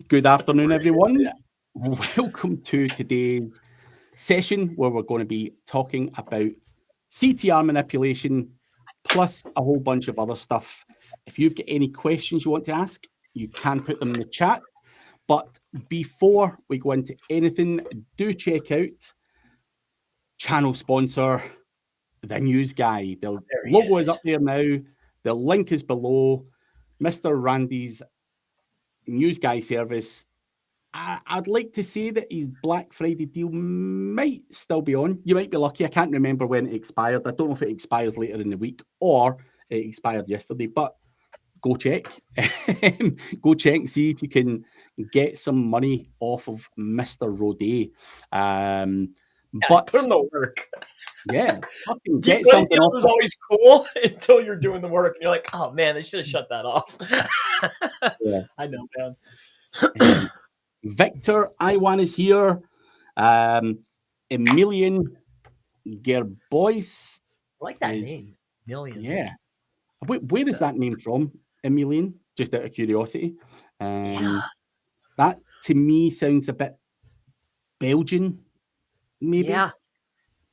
Good afternoon, everyone. Welcome to today's session where we're going to be talking about CTR manipulation plus a whole bunch of other stuff. If you've got any questions you want to ask, you can put them in the chat. But before we go into anything, do check out channel sponsor, the news guy. The logo is up there now. The link is below. Mr. Randy's news guy service. I'd like to say that his Black Friday deal might still be on. You might be lucky. I can't remember when it expired. I don't know if it expires later in the week or it expired yesterday, but go check. Go check and see if you can get some money off of Mr. Rodet. But put in the work. Yeah. Get something deals is always cool until you're doing the work and you're like, oh man, they should have shut that off. Yeah. I know, man. Victor Iwan is here. Emilian Gerbois. I like that name. Emilian. Yeah. Where is that name from? Emilian? Just out of curiosity. That to me sounds a bit Belgian, maybe. Yeah.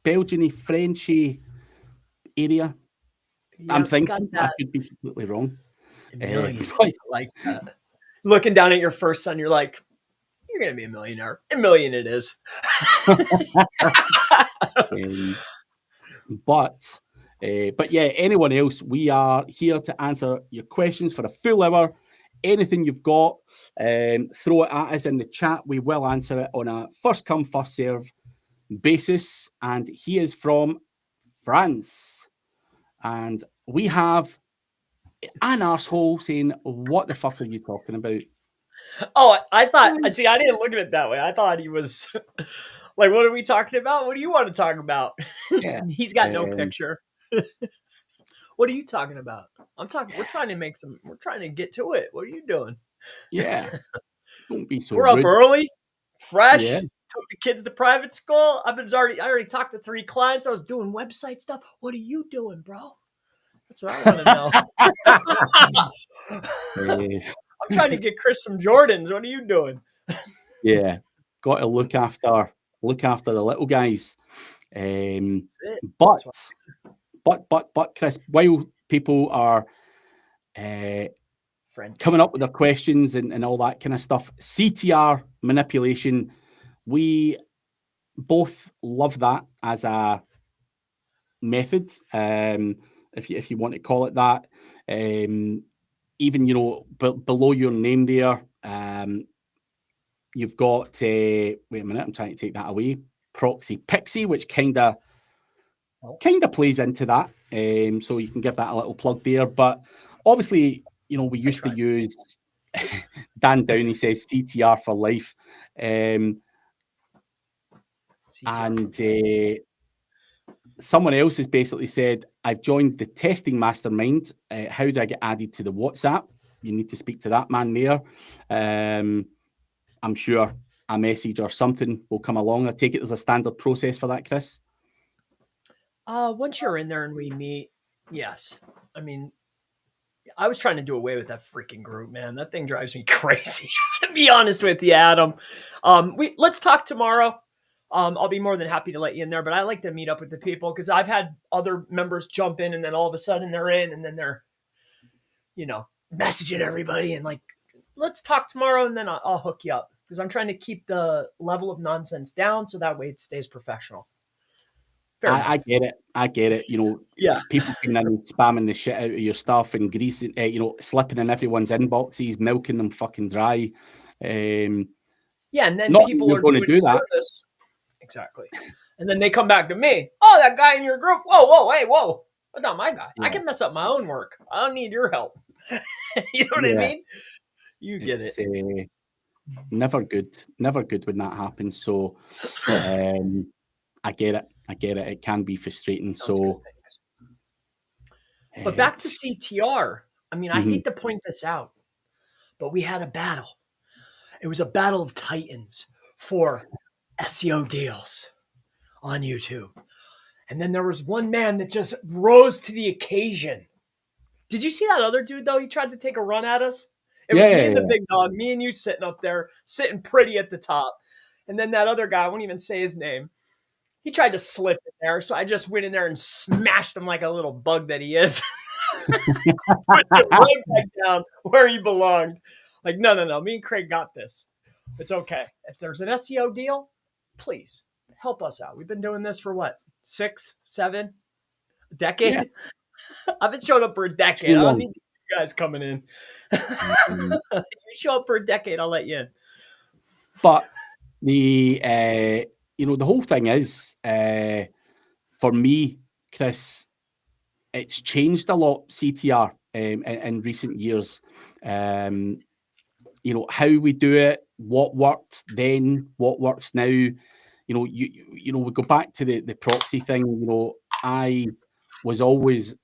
Belgian-y, Frenchy area. Yeah, I'm thinking. I could be completely wrong. I like that. Looking down at your first son, you're like, you're going to be a millionaire. A million it is. But yeah, anyone else, we are here to answer your questions for a full hour. Anything you've got, throw it at us in the chat. We will answer it on a first come, first serve basis. And he is from France. And we have an arsehole saying, what the fuck are you talking about? Oh, I thought, see, I didn't look at it that way. I thought he was like, what are we talking about? What do you want to talk about? Yeah. He's got no picture. What are you talking about? We're trying to get to it. What are you doing? Yeah. Don't be so We're up early, fresh. Yeah. Took the kids to private school. I already talked to 3 clients. I was doing website stuff. What are you doing, bro? That's what I want to know. I'm trying to get Chris some Jordans. What are you doing? Yeah, got to look after the little guys. But Chris, while people are coming up with their questions and all that kind of stuff, CTR manipulation, we both love that as a method, if you want to call it that. Even, below your name there, you've got, wait a minute, I'm trying to take that away, Proxy Pixie, which kind of plays into that. So you can give that a little plug there. But obviously, we used to use, Dan Downey says CTR for life. Someone else has basically said, I've joined the testing mastermind. How do I get added to the WhatsApp? You need to speak to that man there. I'm sure a message or something will come along. I take it there's a standard process for that, Chris? Once you're in there and we meet, yes. I mean, I was trying to do away with that freaking group, man. That thing drives me crazy, to be honest with you, Adam. Let's talk tomorrow. I'll be more than happy to let you in there, but I like to meet up with the people because I've had other members jump in and then all of a sudden they're in and then they're, messaging everybody and like, let's talk tomorrow and then I'll hook you up because I'm trying to keep the level of nonsense down so that way it stays professional. I get it. Yeah. People coming in and spamming the shit out of your stuff and greasing, slipping in everyone's inboxes, milking them fucking dry. And then not people are going to do that. Service. Exactly. And then they come back to me. Oh, that guy in your group. Whoa, hey, whoa. That's not my guy. Yeah. I can mess up my own work. I don't need your help. You know what I mean? You get it. Never good when that happens. So I get it. It can be frustrating. But back to CTR. I mean, I hate to point this out, but we had a battle. It was a battle of titans for SEO deals on YouTube. And then there was one man that just rose to the occasion. Did you see that other dude, though? He tried to take a run at us. It was me and the big dog, me and you sitting up there, sitting pretty at the top. And then that other guy, I won't even say his name. He tried to slip in there. So I just went in there and smashed him like a little bug that he is. Put him right back down where he belonged. Like, no. Me and Craig got this. It's okay. If there's an SEO deal, please help us out. We've been doing this for what? 6, 7, a decade? Yeah. I've been showing up for a decade. I don't need you guys coming in. If you show up for a decade, I'll let you in. But the whole thing is, for me, Chris, it's changed a lot, CTR, in recent years. How we do it, what worked then, what works now. We go back to the proxy thing. I was always,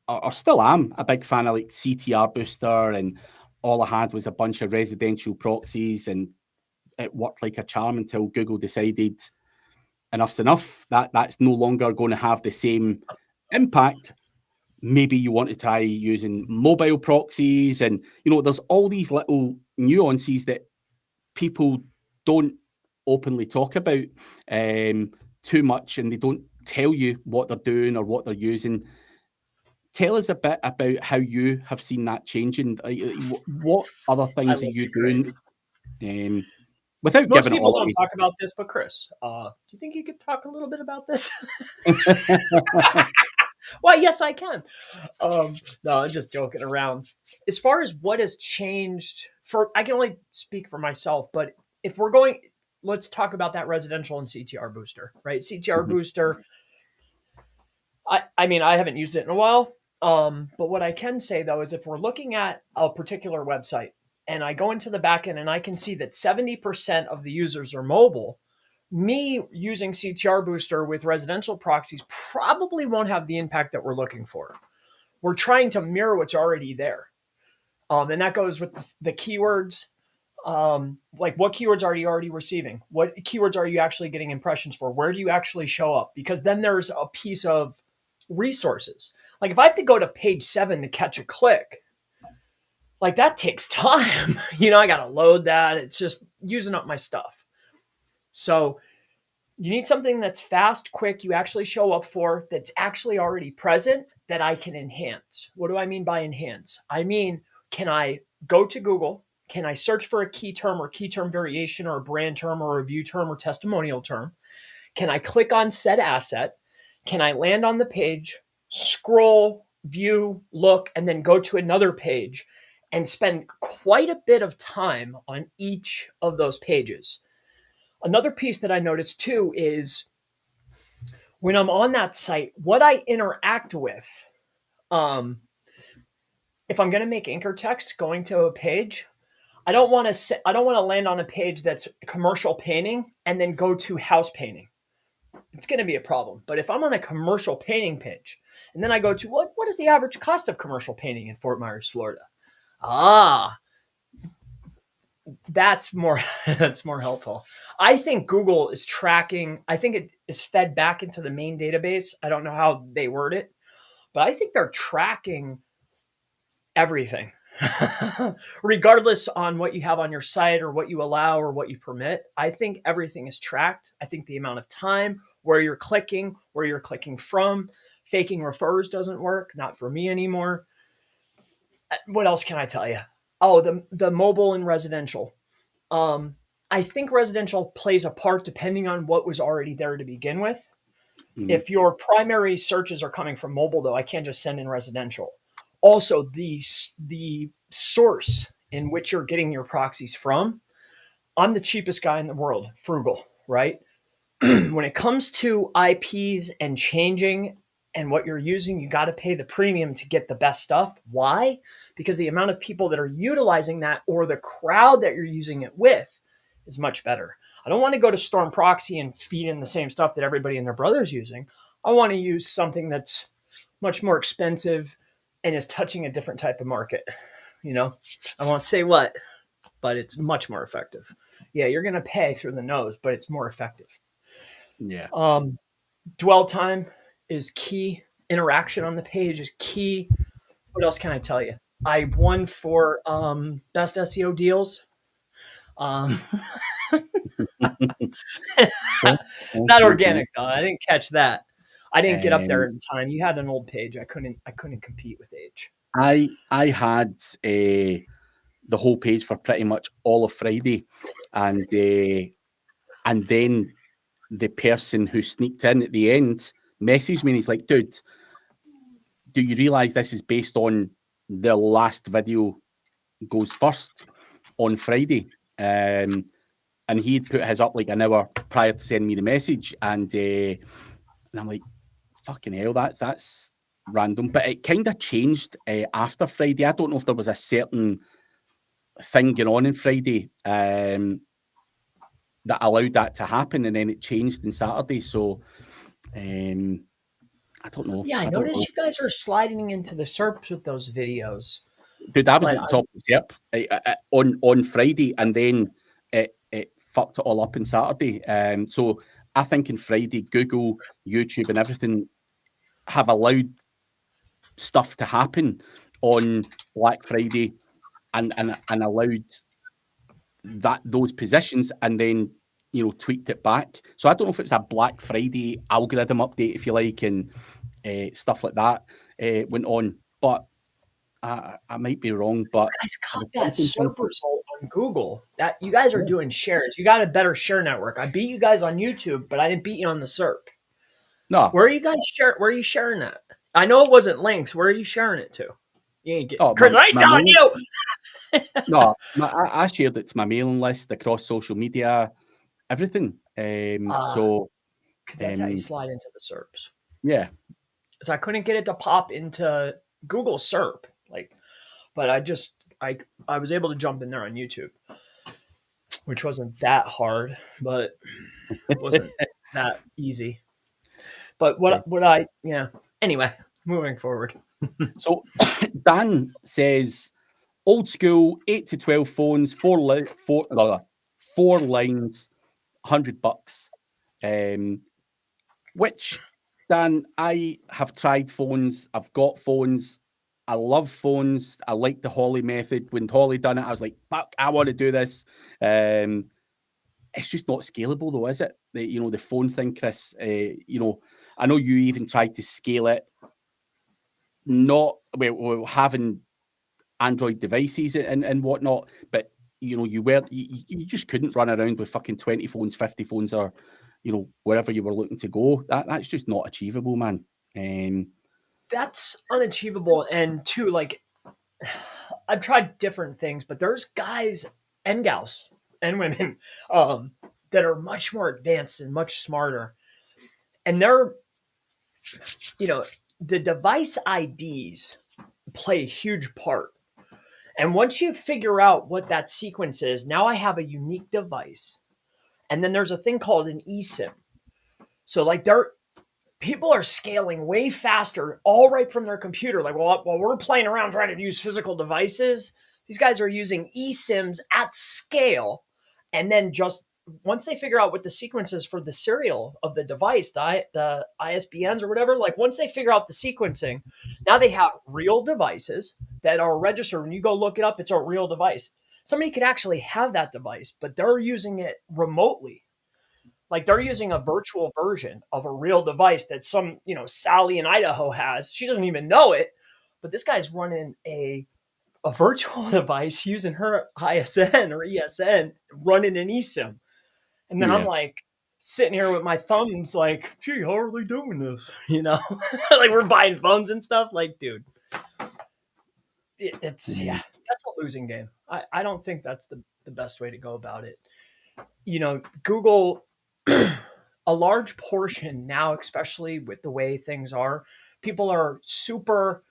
or still am, a big fan of like CTR Booster, and all I had was a bunch of residential proxies, and it worked like a charm until Google decided enough's enough. That's no longer going to have the same impact. Maybe you want to try using mobile proxies, and there's all these little nuances that people don't openly talk about too much, and they don't tell you what they're doing or what they're using. Tell us a bit about how you have seen that changing. What other things are you doing? Without most giving people it all don't talk about this, but Chris, do you think you could talk a little bit about this? Well, yes, I can. No, I'm just joking around. As far as what has changed, I can only speak for myself, but if we're going, let's talk about that residential and CTR booster, right? CTR booster. I mean, I haven't used it in a while. But what I can say though is if we're looking at a particular website and I go into the backend and I can see that 70% of the users are mobile, me using CTR Booster with residential proxies probably won't have the impact that we're looking for. We're trying to mirror what's already there. And that goes with the keywords. Like what keywords are you already receiving? What keywords are you actually getting impressions for? Where do you actually show up? Because then there's a piece of resources. Like if I have to go to page 7 to catch a click, like that takes time. I got to load that. It's just using up my stuff. So you need something that's fast, quick, you actually show up for, that's actually already present, that I can enhance. What do I mean by enhance? I mean, can I go to Google? Can I search for a key term or key term variation or a brand term or a review term or testimonial term? Can I click on said asset? Can I land on the page, scroll, view, look, and then go to another page and spend quite a bit of time on each of those pages? Another piece that I noticed too is when I'm on that site, what I interact with. If I'm going to make anchor text going to a page, I don't want to land on a page that's commercial painting and then go to house painting. It's going to be a problem. But if I'm on a commercial painting page and then I go to what is the average cost of commercial painting in Fort Myers, Florida? That's more helpful. I think Google is tracking. I think it is fed back into the main database. I don't know how they word it, but I think they're tracking everything, regardless on what you have on your site or what you allow or what you permit. I think everything is tracked. I think the amount of time, where you're clicking from, faking refers doesn't work. Not for me anymore. What else can I tell you? Oh, the mobile and residential. I think residential plays a part depending on what was already there to begin with. Mm-hmm. If your primary searches are coming from mobile, though, I can't just send in residential. Also, the source in which you're getting your proxies from. I'm the cheapest guy in the world, frugal, right? When it comes to IPs and changing and what you're using, you got to pay the premium to get the best stuff. Why? Because the amount of people that are utilizing that or the crowd that you're using it with is much better. I don't want to go to Storm Proxy and feed in the same stuff that everybody and their brother's using. I want to use something that's much more expensive and is touching a different type of market. I won't say what, but it's much more effective. Yeah, you're going to pay through the nose, but it's more effective. Yeah. Dwell time is key. Interaction on the page is key. What else can I tell you? I won for best SEO deals. Um, not organic though. I didn't catch that. I didn't get up there in time. You had an old page. I couldn't compete with age. I had the whole page for pretty much all of Friday, and then the person who sneaked in at the end messaged me and he's like, dude, do you realize this is based on the last video goes first on Friday? And he'd put his up like an hour prior to sending me the message, and I'm like, fucking hell, that's random. But it kind of changed after Friday. I don't know if there was a certain thing going on Friday that allowed that to happen, and then it changed on Saturday. So I don't know. Yeah, I noticed you guys are sliding into the SERPs with those videos. Dude, I was at the top of the SERP on Friday, and then it fucked it all up on Saturday. So I think on Friday, Google, YouTube, and everything have allowed stuff to happen on Black Friday, and allowed those positions, and then tweaked it back. So I don't know if it's a Black Friday algorithm update, if you like, and stuff like that went on, but I might be wrong. But you guys got that SERP result on Google. That you guys are doing shares. You got a better share network. I beat you guys on YouTube, but I didn't beat you on the SERP. No, where are you guys sharing? Where are you sharing that? I know it wasn't links. Where are you sharing it to? You ain't get Chris. I ain't telling you. No, I shared it to my mailing list across social media, everything. So because that's how you slide into the SERPs. Yeah. So I couldn't get it to pop into Google SERP, but I was able to jump in there on YouTube, which wasn't that hard, but it wasn't that easy. But anyway, moving forward. So Dan says, old school 8 to 12 phones, four lines, $100. Which, Dan, I have tried phones. I've got phones. I love phones. I like the Holly method. When Holly done it, I was like, fuck, I want to do this. It's just not scalable though, is it? The phone thing, Chris. I know you even tried to scale it. Not having Android devices and whatnot, but you just couldn't run around with fucking 20 phones, 50 phones, or wherever you were looking to go. That's just not achievable, man. That's unachievable. And two, I've tried different things, but there's guys and gals and women that are much more advanced and much smarter. And they're, the device IDs play a huge part. And once you figure out what that sequence is, now I have a unique device. And then there's a thing called an eSIM. So people are scaling way faster, all right from their computer. While we're playing around trying to use physical devices, these guys are using eSIMs at scale. And then just once they figure out what the sequence is for the serial of the device, the ISBNs or whatever, once they figure out the sequencing, now they have real devices that are registered. When you go look it up, it's a real device. Somebody could actually have that device, but they're using it remotely. They're using a virtual version of a real device that some, Sally in Idaho has. She doesn't even know it, but this guy's running a virtual device using her ISN or ESN, running an eSIM. And then I'm sitting here with my thumbs gee, how are they doing this? We're buying phones and stuff. Dude, that's a losing game. I don't think that's the best way to go about it. Google, a large portion now, especially with the way things are, people are super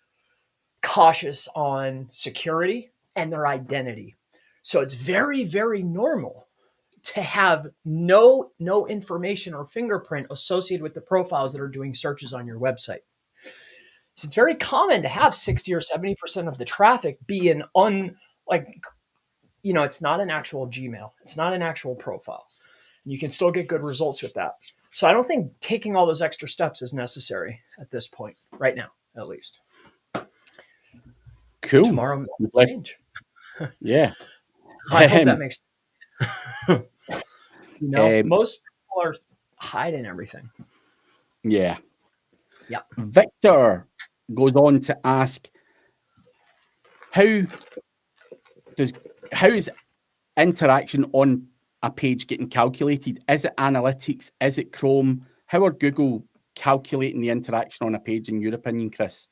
cautious on security and their identity. So it's very, very normal to have no information or fingerprint associated with the profiles that are doing searches on your website. So it's very common to have 60 or 70% of the traffic be it's not an actual Gmail. It's not an actual profile. You can still get good results with that. So I don't think taking all those extra steps is necessary at this point, right now, at least. Cool. tomorrow will change. Yeah. I hope that makes sense. Most people are hiding everything. Yeah. Yeah. Victor goes on to ask, how is interaction on a page getting calculated? Is it analytics? Is it Chrome? How are Google calculating the interaction on a page, in your opinion, Chris?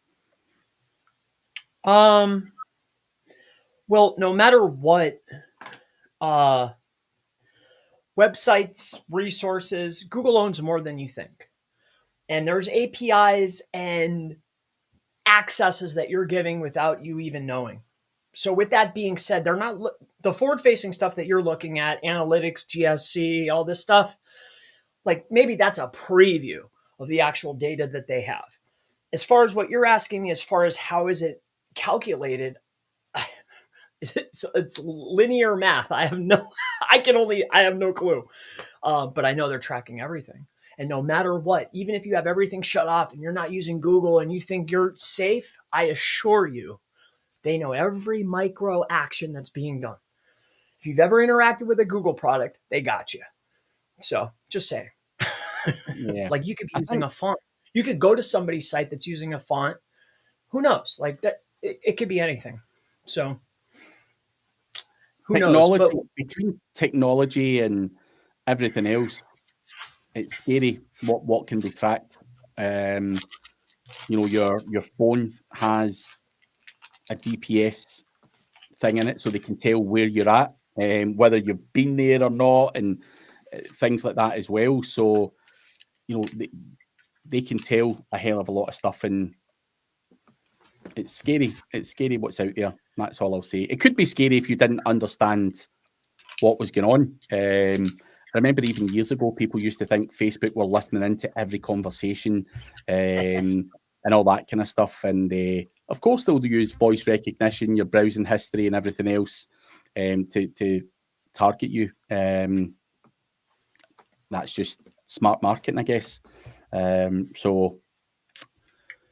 Well, no matter what websites, resources, Google owns more than you think. And there's APIs and accesses that you're giving without you even knowing. So with that being said, they're not the forward-facing stuff that you're looking at, analytics, GSC, all this stuff, like maybe that's a preview of the actual data that they have. As far as what you're asking me, as far as how is it calculated, it's linear math. I have no clue. But I know they're tracking everything. And no matter what, even if you have everything shut off and you're not using Google and you think you're safe, I assure you, they know every micro action that's being done. If you've ever interacted with a Google product, they got you. So just saying. Yeah. Like you could be using a font. You could go to somebody's site that's using a font. Who knows? Like that, it could be anything. So who knows? But between technology and everything else, it's scary what can be tracked. Your phone has a GPS thing in it, so they can tell where you're at, whether you've been there or not, and things like that as well. So, they can tell a hell of a lot of stuff, and it's scary. It's scary what's out there. That's all I'll say. It could be scary if you didn't understand what was going on. I remember even years ago, people used to think Facebook were listening into every conversation and all that kind of stuff. And of course, they'll use voice recognition, your browsing history, and everything else to target you. That's just smart marketing, I guess. So,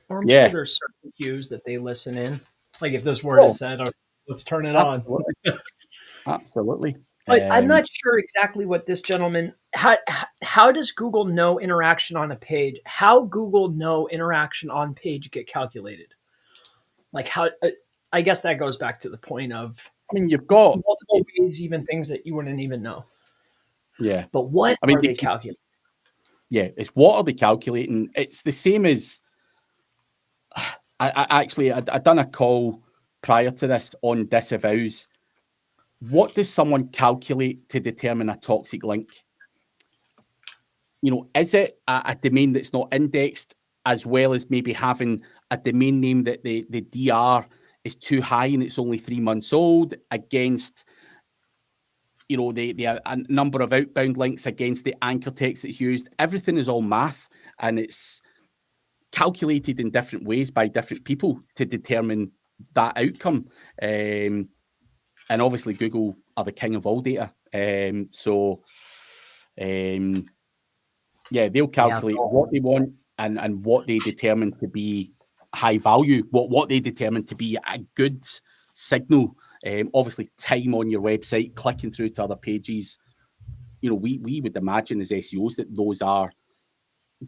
I'm sure there's certain cues that they listen in. Like if this word is said, let's turn it on. Absolutely. But I'm not sure exactly what this gentleman, how does Google know interaction on a page? How Google know interaction on page get calculated? Like how, I guess that goes back to the point of, you've got multiple ways, even things that you wouldn't even know. Yeah. But what are they calculating? Yeah, it's what are they calculating? It's the same as, I done a call prior to this on disavows. What does someone calculate to determine a toxic link? Is it a domain that's not indexed, as well as maybe having a domain name that the DR is too high and it's only 3 months old, against the a number of outbound links, against the anchor text that's used? Everything is all math, and it's calculated in different ways by different people to determine that outcome. And obviously Google are the king of all data. They'll calculate what they want and what they determine to be high value, what they determine to be a good signal. Obviously time on your website, clicking through to other pages. We would imagine as SEOs that those are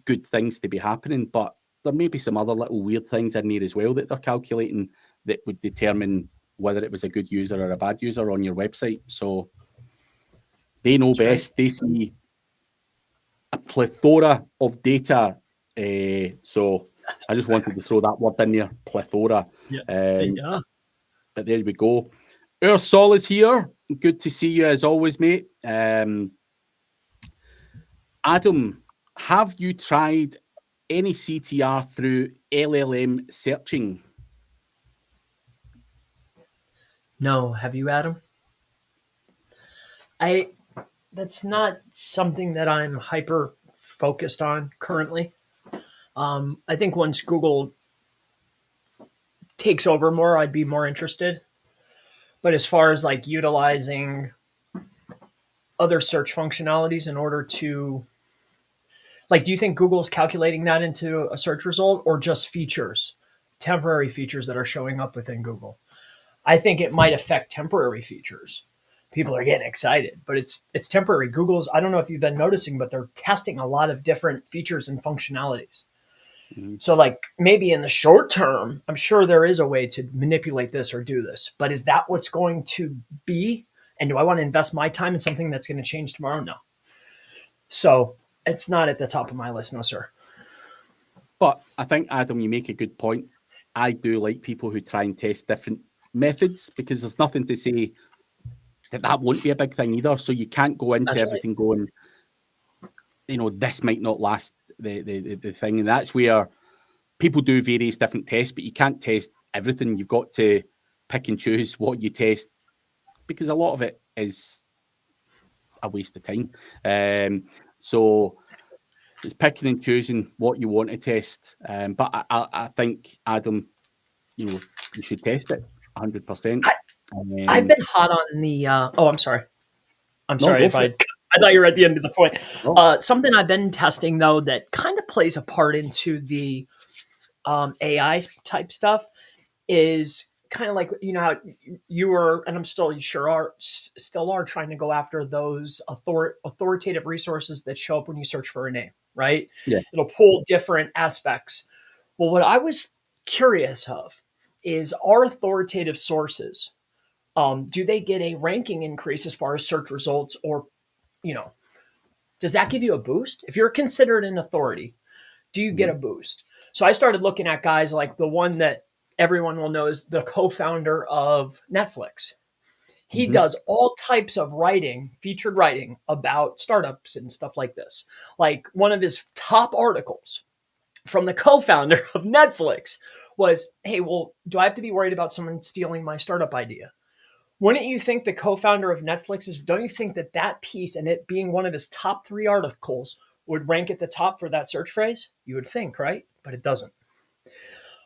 good things to be happening, but there may be some other little weird things in there as well that they're calculating that would determine whether it was a good user or a bad user on your website. So they know best. They see a plethora of data. So I just wanted to throw that word in there, plethora. But there we go. Ursol is here. Good to see you as always, mate. Adam, have you tried any CTR through LLM searching? No. Have you, Adam? That's not something that I'm hyper focused on currently. I think once Google takes over more, I'd be more interested. But as far as like utilizing other search functionalities in order to, like, do you think Google's calculating that into a search result or just features? temporary features that are showing up within Google. I think it might affect temporary features. People are getting excited, but it's temporary. Google's, I don't know if you've been noticing, but they're testing a lot of different features and functionalities. Mm-hmm. So like maybe in the short term, I'm sure there is a way to manipulate this or do this, but is that what's going to be? And do I want to invest my time in something that's going to change tomorrow? No. So it's not at the top of my list. No, sir. But I think, Adam, you make a good point. I do like people who try and test different methods, because there's nothing to say that won't be a big thing either. So you can't go into That's everything going, this might not last the thing. And that's where people do various different tests, but you can't test everything. You've got to pick and choose what you test, because a lot of it is a waste of time. So it's picking and choosing what you want to test. But I think, Adam, you should test it 100%. I've been hot on the. I'm sorry. I'm No, sorry go if for I. it. I thought you were at the end of the point. No. Something I've been testing though that kind of plays a part into the AI type stuff is kind of like how you were, and I'm still still are trying to go after those authoritative resources that show up when you search for a name, right? Yeah. It'll pull different aspects. Well, what I was curious of is, our authoritative sources, do they get a ranking increase as far as search results, or does that give you a boost if you're considered an authority? Do you get a boost? So I started looking at guys like the one that everyone will know is the co-founder of Netflix. He does all types of writing, featured writing about startups and stuff like this. Like one of his top articles from the co-founder of Netflix was, hey, well, do I have to be worried about someone stealing my startup idea? Wouldn't you think the co-founder of Netflix don't you think that piece, and it being one of his top 3 articles, would rank at the top for that search phrase? You would think, right? But it doesn't.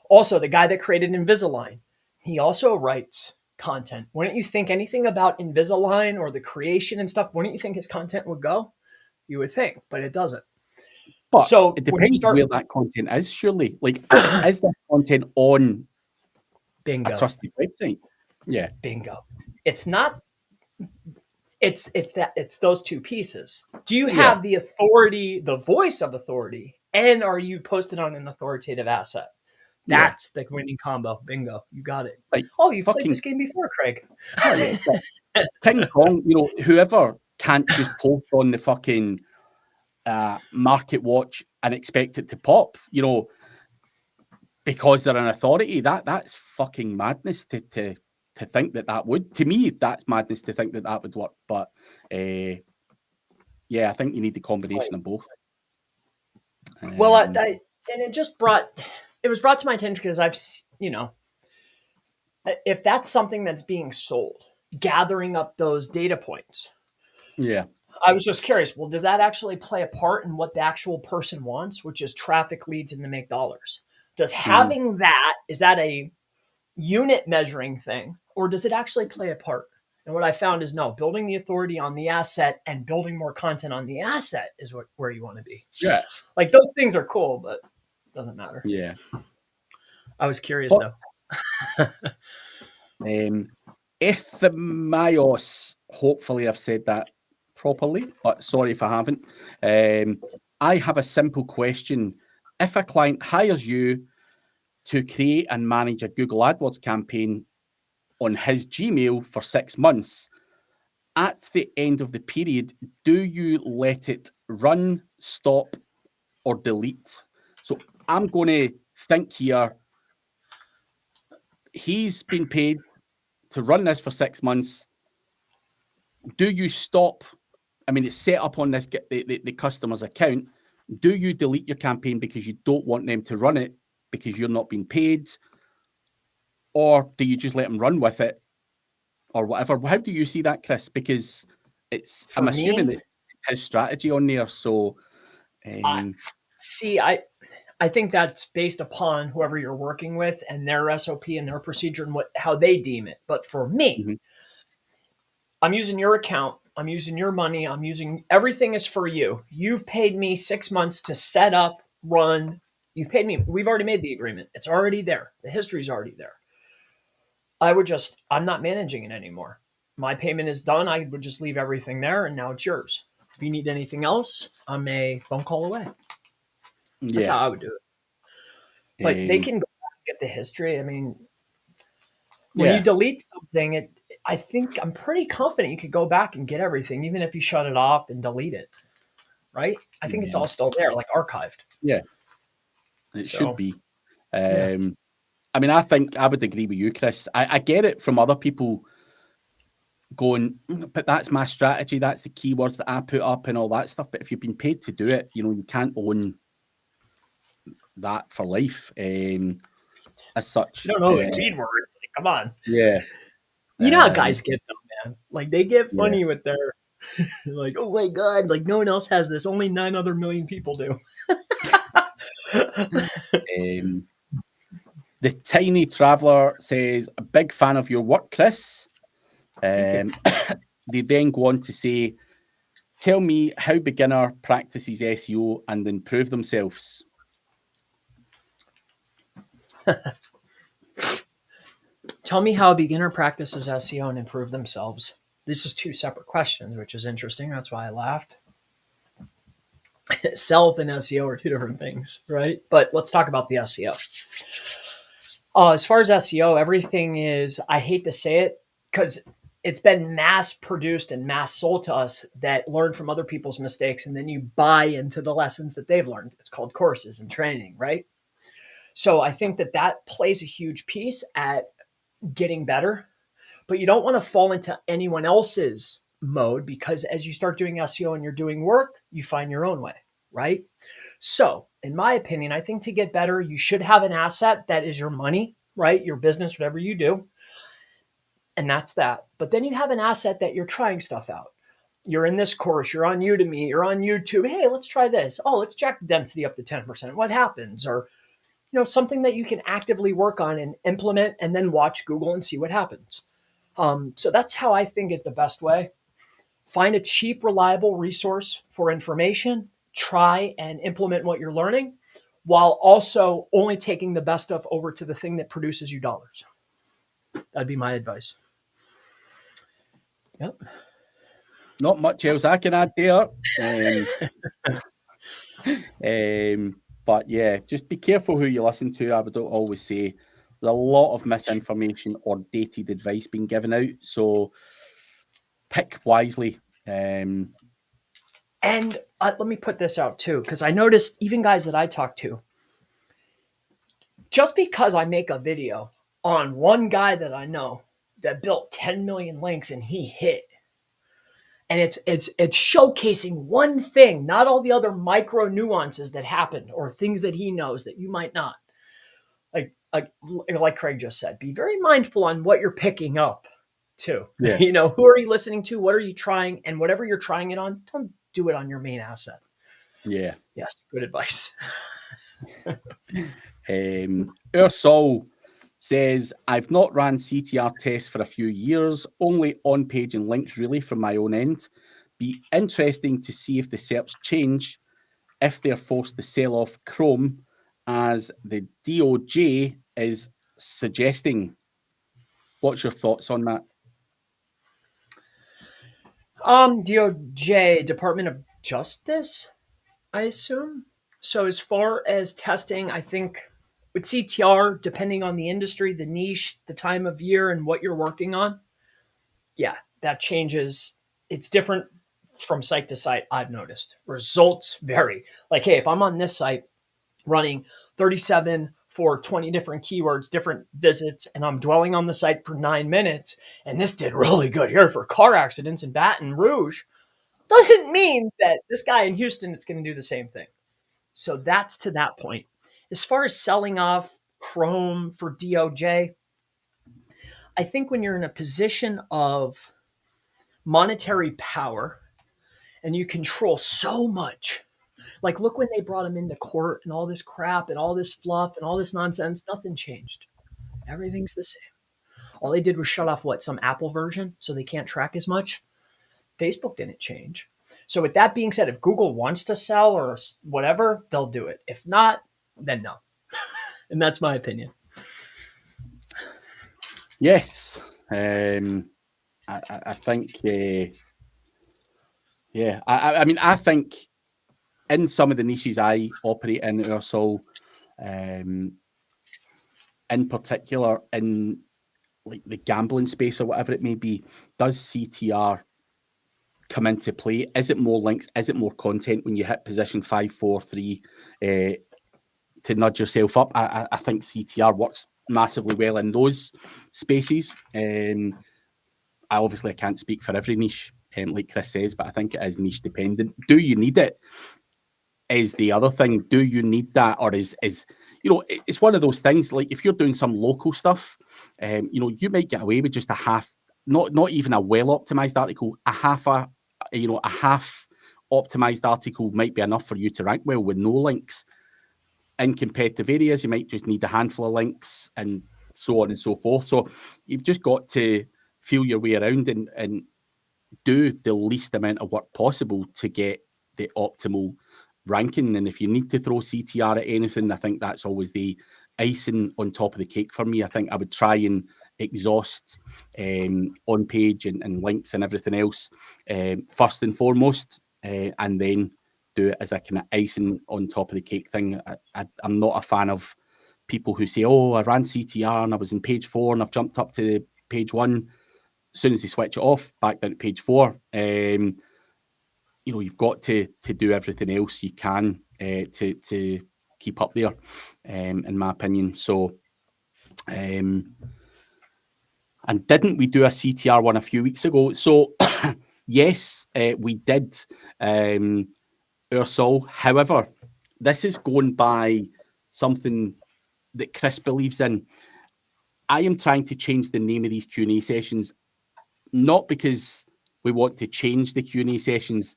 Also, the guy that created Invisalign, he also writes content. Wouldn't you think anything about Invisalign or the creation and stuff, wouldn't you think his content would go? You would think, but it doesn't. But So it when you depends start, where that content is, surely. Like, is that content on bingo, a trusted website? Yeah. bingo. It's not. It's those two pieces. Do you have the authority, the voice of authority, and are you posted on an authoritative asset? That's the winning combo. Bingo. You got it. Like, Oh, you've played this game before, Craig. ping pong, whoever can't just post on the fucking Market Watch and expect it to pop, because they're an authority. That's fucking madness to think that would. To me, that's madness to think that would work. But I think you need the combination of both. Well, and it was brought to my attention because if that's something that's being sold, gathering up those data points. Yeah. I was just curious, well, does that actually play a part in what the actual person wants, which is traffic, leads, and to make dollars? Does having is that a unit measuring thing, or does it actually play a part? And what I found is no, building the authority on the asset and building more content on the asset is where you want to be. Yeah. Like those things are cool, but it doesn't matter. Yeah. I was curious though. Ithmios, hopefully I've said that properly, but sorry if I haven't. I have a simple question. If a client hires you to create and manage a Google AdWords campaign on his Gmail for 6 months, at the end of the period, do you let it run, stop, or delete? So I'm going to think here. He's been paid to run this for 6 months. Do you stop? I mean, it's set up on this the customer's account. Do you delete your campaign because you don't want them to run it because you're not being paid? Or do you just let them run with it or whatever? How do you see that, Chris? Because I'm assuming it's his strategy on there. So I think that's based upon whoever you're working with and their SOP and their procedure and how they deem it. But for me, I'm using your account. I'm using your money. Everything is for you. You've paid me 6 months to set up, run, You paid me. We've already made the agreement. It's already there. The history's already there. I'm not managing it anymore. My payment is done. I would just leave everything there, and now it's yours. If you need anything else, I'm a phone call away. That's how I would do it. But they can go back and get the history. I mean, when you delete something, I'm pretty confident you could go back and get everything, even if you shut it off and delete it. Right? I think it's all still there, like archived. Yeah, it should be. I mean, I think I would agree with you, Chris. I get it from other people going, but that's my strategy. That's the keywords that I put up and all that stuff. But if you've been paid to do it, you can't own that for life as such. You don't know the keywords. Like, come on. Yeah. You know how guys get them, man. Like, they get funny with their, like, oh my God, like, no one else has this. Only 9 other million people do. The Tiny Traveler says, a big fan of your work, Chris. They then go on to say, tell me how beginner practices SEO and improve themselves. Tell me how a beginner practices SEO and improve themselves. This is 2 separate questions, which is interesting. That's why I laughed. Self and SEO are 2 different things, right? But let's talk about the SEO. As far as SEO, everything is, I hate to say it, because it's been mass produced and mass sold to us that learn from other people's mistakes, and then you buy into the lessons that they've learned. It's called courses and training, right? So I think that plays a huge piece at getting better, but you don't want to fall into anyone else's mode, because as you start doing SEO and you're doing work, you find your own way, right? So in my opinion, I think to get better, you should have an asset that is your money, right? Your business, whatever you do. And that's that. But then you have an asset that you're trying stuff out. You're in this course, you're on Udemy, you're on YouTube. Hey, let's try this. Oh, let's jack density up to 10%. What happens? Or, something that you can actively work on and implement, and then watch Google and see what happens. So that's how I think is the best way. Find a cheap, reliable resource for information, try and implement what you're learning, while also only taking the best stuff over to the thing that produces you dollars. That'd be my advice. Yep. Not much else I can add there. But yeah, just be careful who you listen to. I would always say there's a lot of misinformation or dated advice being given out. So pick wisely. And let me put this out too, because I noticed even guys that I talk to, just because I make a video on one guy that I know that built 10 million links and he hit, and it's showcasing one thing, not all the other micro nuances that happened or things that he knows that you might not. Like Craig just said, be very mindful on what you're picking up too. Yeah. Who are you listening to? What are you trying? And whatever you're trying it on, don't do it on your main asset. Yeah. Yes. Good advice. Ursol says, I've not ran CTR tests for a few years, only on page and links really from my own end. Be interesting to see if the SERPs change, if they're forced to sell off Chrome as the DOJ is suggesting. What's your thoughts on that? DOJ, Department of Justice, I assume. So as far as testing, I think with CTR, depending on the industry, the niche, the time of year, and what you're working on, yeah, that changes. It's different from site to site, I've noticed. Results vary. Like, hey, if I'm on this site running 37 for 20 different keywords, different visits, and I'm dwelling on the site for 9 minutes, and this did really good here for car accidents in Baton Rouge, doesn't mean that this guy in Houston is going to do the same thing. So that's to that point. As far as selling off Chrome for DOJ, I think when you're in a position of monetary power and you control so much, like look when they brought him into court and all this crap and all this fluff and all this nonsense, nothing changed. Everything's the same. All they did was shut off some Apple version so they can't track as much. Facebook didn't change. So with that being said, if Google wants to sell or whatever, they'll do it. If not, then no. And that's my opinion. Yes. I think, yeah. I mean, I think in some of the niches I operate in, Ursul, in particular in like the gambling space or whatever it may be, does CTR come into play? Is it more links? Is it more content when you hit position 5, 4, 3 to nudge yourself up? I think CTR works massively well in those spaces. I can't speak for every niche, like Chris says, but I think it is niche dependent. Do you need it? Is the other thing. Do you need that, or is it's one of those things, like if you're doing some local stuff, you might get away with just a half, not even a well optimized article, a half optimized article might be enough for you to rank well with no links. In competitive areas, you might just need a handful of links and so on and so forth. So you've just got to feel your way around and do the least amount of work possible to get the optimal ranking. And if you need to throw CTR at anything, I think that's always the icing on top of the cake for me. I think I would try and exhaust on page and links and everything else first and foremost, and then do it as a kind of icing on top of the cake thing. I'm not a fan of people who say, oh, I ran CTR and I was in page 4 and I've jumped up to page 1. As soon as they switch it off, back down to page 4. You've got to do everything else you can to keep up there, in my opinion. So, and didn't we do a CTR one a few weeks ago? So, yes, we did, Ursul. However, this is going by something that Chris believes in. I am trying to change the name of these Q&A sessions, not because we want to change the Q&A sessions.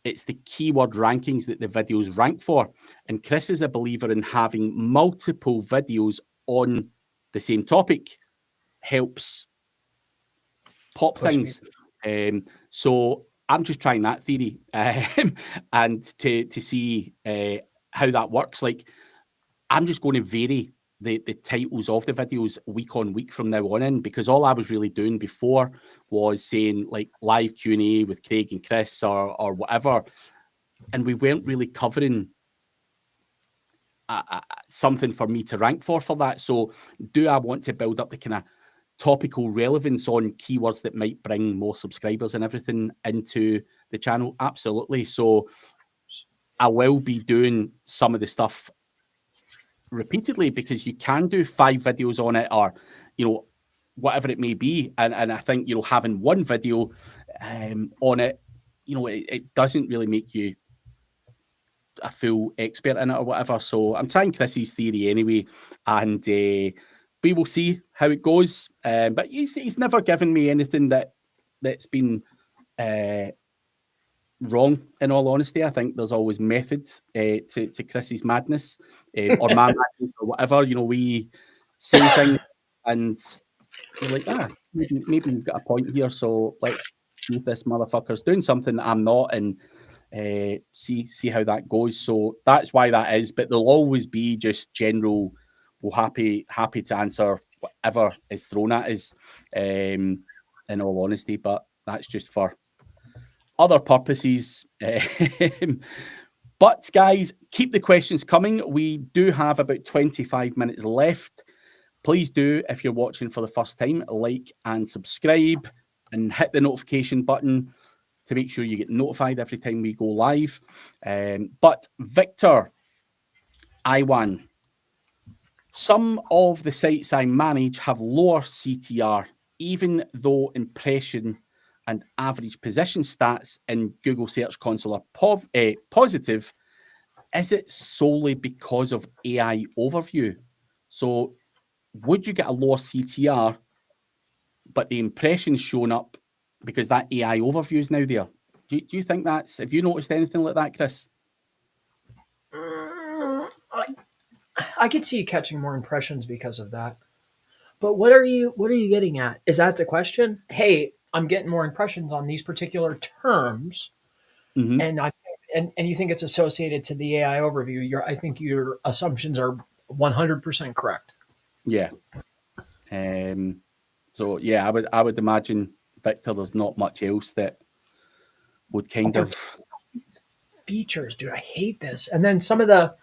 It's the keyword rankings that the videos rank for. And Chris is a believer in having multiple videos on the same topic helps pop things. So I'm just trying that theory and to see how that works. Like, I'm just going to vary the titles of the videos week on week from now on in, because all I was really doing before was saying like live Q&A with Craig and Chris or whatever, and we weren't really covering something for me to rank for that. So do I want to build up the kind of topical relevance on keywords that might bring more subscribers and everything into the channel? Absolutely. So I will be doing some of the stuff repeatedly, because you can do 5 videos on it, or whatever it may be, and I think having one video on it, it doesn't really make you a full expert in it or whatever. So I'm trying Chris's theory anyway, and we will see how it goes, but he's never given me anything that's been wrong, in all honesty. I think there's always method to Chris's madness, or my madness, or whatever. We say things and you're like, maybe you've got a point here, so let's see if this motherfucker's doing something that I'm not, and see how that goes. So that's why that is. But there'll always be just general, we're happy to answer whatever is thrown at us, in all honesty. But that's just for other purposes. But guys, keep the questions coming. We do have about 25 minutes left. Please do, if you're watching for the first time, like and subscribe and hit the notification button to make sure you get notified every time we go live. But Victor Iwan, some of the sites I manage have lower CTR, even though impression and average position stats in Google Search Console are positive. Is it solely because of AI overview? So would you get a lower CTR, but the impression's shown up because that AI overview is now there? Do you think have you noticed anything like that, Chris? I could see you catching more impressions because of that. But what are you getting at? Is that the question? Hey, I'm getting more impressions on these particular terms. Mm-hmm. And I think and you think it's associated to the AI overview, I think your assumptions are 100% correct. Yeah. So yeah, I would imagine, Victor, there's not much else that would kind of features, dude. I hate this. And then some of the